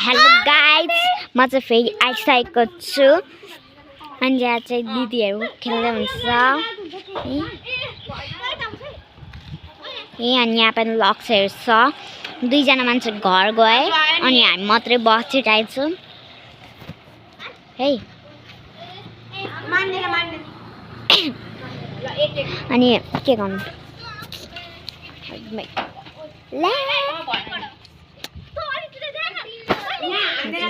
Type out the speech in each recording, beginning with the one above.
hello guys म चाहिँ फेरि आइसकेको छु अनि यहाँ चाहिँ दिदीहरू खेल्दै हुन्छ अनि यहाँ पनि लक्सहरू छ दुईजना मान्छे घर गए अनि हामी मात्रै बसिरहेको छौँ है अनि के गर्नु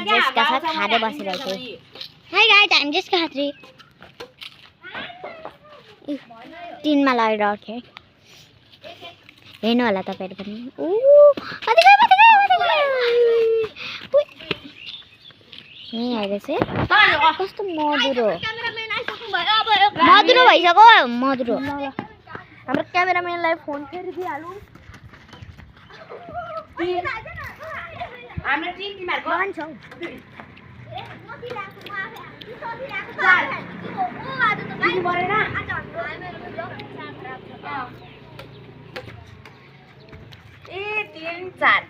Jessica साथ खाँदै बसिरहेको छु हाई गाइज हामी जेसिका खात्री टिनमा लगेर राखेँ हेर्नु होला तपाईँहरू पनि यहीँ आइरहेछ कस्तो मधुरो मधुरो भइसक्यो मधुरो हाम्रो क्यामेराम्यानलाई फोन फेरि दिइहालौँ हाम्रो टिम तिमीहरुको भन्छौ ए 3 4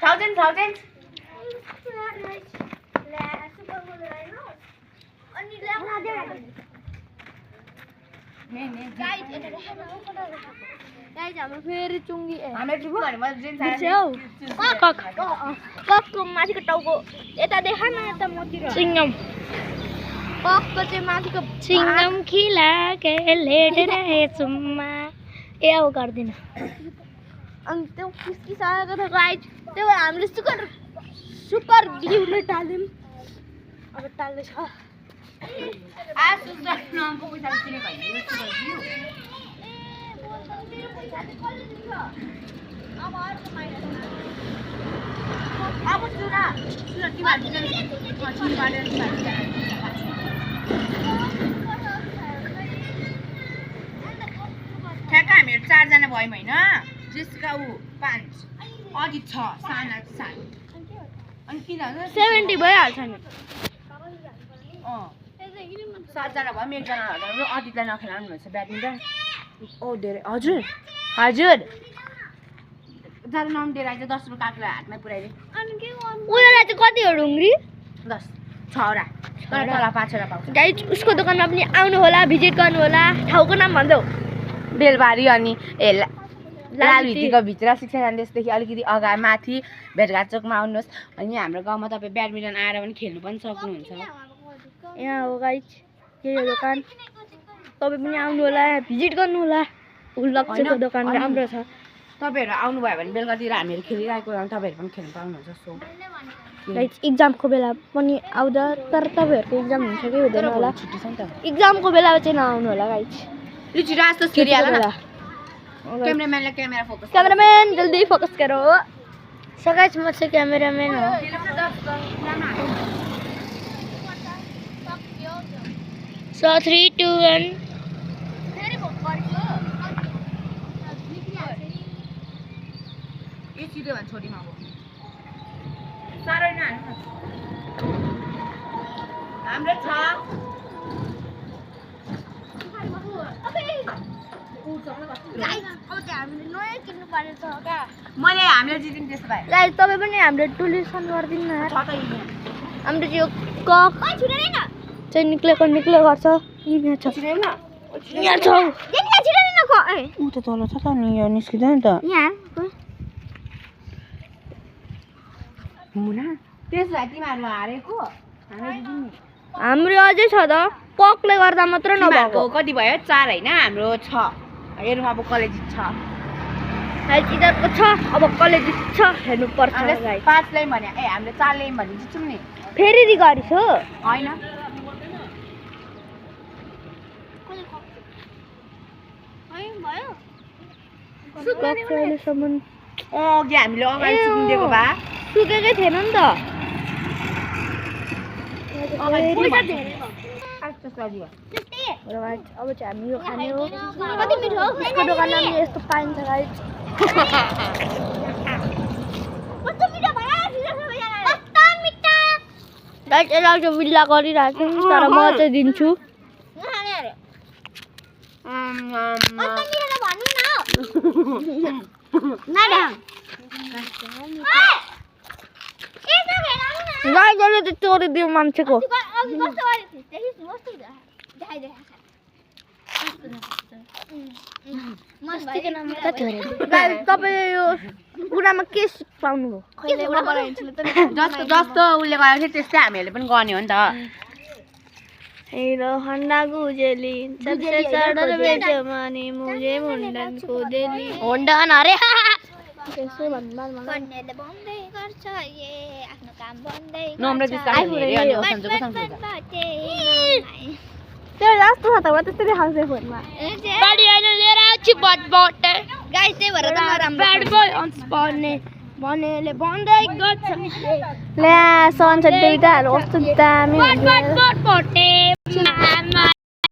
1000 गाइज हाम्रो फेरि चुङ्गी हाम्रो टिम भने म जिन ककको माथिको टाउको यता देखा न यता मतिर सिङ्गम ककको चाहिँ माथिको सिङ्गम खिला के लेट रहे सुम्मा ए अब गर्दिन अनि त्यो किसिसकेको थियो गाइज त्यो भएर हामीले सुपर ग्लुले टाल्यौँ अब टाल्दैछ नङको पैसा तिरेको हैन यो सुपर ग्लु अब सुन ठ्याक्क हामीहरू 4 जना भयौँ होइन जेसिका 5 अजित 6 साना 7 अनि किन 70 भइहाल्छ नि 7 जना भयौँ 1 जना हाम्रो अजितलाई नखेलाउनु भन्छ ब्याडमिन्टन ओ धेरै हजुर हजुर जानु नाम दिएर आइज 10 रुपैयाँ काट्ला हातमा पुर्याइदिए अनि के गर्नु उयोलाई चाहिँ कति हो ढुङ्ग्री 10 6 वटा तर तल 5 वटा पाउँछ गाइज उसको दोकानमा पनि आउनु होला भिजिट गर्नु होला ठाउँको नाम भन्छौ बेलबारी अनि लालभित्तीको भित्र शिक्षा सन्देशदेखि अलिकति अगाडि माथि भेटघाट चोकमा आउनुहोस् अनि हाम्रो गाउँमा तपाईँ ब्याडमिन्टन आएर पनि खेल्नु पनि सक्नुहुन्छ यहाँ हो गाइज यही हो दोकान तपाईँ पनि आउनु होला भिजिट गर्नु होला लक्ष्यको दोकान राम्रो छ तपाईँहरू आउनुभयो भने बेलुकातिर हामीहरू खेलिरहेको तपाईँहरू पनि खेल्नु पाउनुहुन्छ सो गाइज इक्जामको बेला पनि आउँदा तर तपाईँहरूको इक्जाम हुन्छ कि हुँदैन होला छुट्टी छ नि त इक्जामको बेला चाहिँ नआउनु होला गाइज लिचि रास्तो खेलिहाल न क्यामेराम्यानले क्यामेरा फोकस क्यामेराम्यान जल्दी फोकस करो सो गाइज म चाहिँ क्यामेराम्यान हो सो 3 2 1 ए छिटो भन्छ छोडीमा अब साह्रै नहाल्नु हाम्रो छ मैले हामीले जित्यौँ त्यसो भए गाइज तपाईँ पनि हाम्रो टुलिसन गरिदिनु न छ त यहाँ हाम्रो चाहिँ कक चाहिँ निक्लेको गर्छ यहाँ छ यहाँ छ ऊ त तल छ त नि यो निस्किँदैन त यहाँ मुना त्यसो भए तिमीहरू हारेको हाम्रो अझै छ त ककले गर्दा मात्र नभएको कति भयो 4 होइन हाम्रो 6 हेरौँ अब कलेज छ यिनीहरूको छ अब कलेज छ हेर्नु पर्छ 5 ल्याइम भने ए हामीले 4 ल्याइम भने जित्छौँ नि फेरि रिगाडी छ होइन अहिलेसम्म अघि हामीले अगाडि सुनिदिएको भए सुकेकै थिएन नि त अब चाहिँ हामी यो खाने हो यसको दोकानमा पनि यस्तो पाइन्छ गाइज गाइज यसलाई चाहिँ बिल्ला गरिरहेको छु तर म चाहिँ दिन्छु गाई गले त चोरिदियो मान्छेको तपाईँले यो कुरामा के पाउनु जस्तो जस्तो उसले गरेको थियो त्यस्तै हामीहरूले पनि गर्ने हो नि त हेलो हन्डा गुजेली सबसे सडल बेचमानी मुझे मुन्डन को देली होन्डा नरे त्यसो भन्नु भन्नेले भन्दै गर्छ ए आफ्नो काम भन्दै नम्र दिसका हेरे अनि सन्जोको सम्झौता त्यो जस्तो छ त म त्यसरी हाल्दै फोनमा बाडी आइन लिएर आउँछु बट गाइस त्यही भएर त म राम्रो ब्याड बोय अन स्पटने भनेले भन्दै गर्छ ल्या सनसेट दुईटाहरु कस्तो दामी हुन्छ बट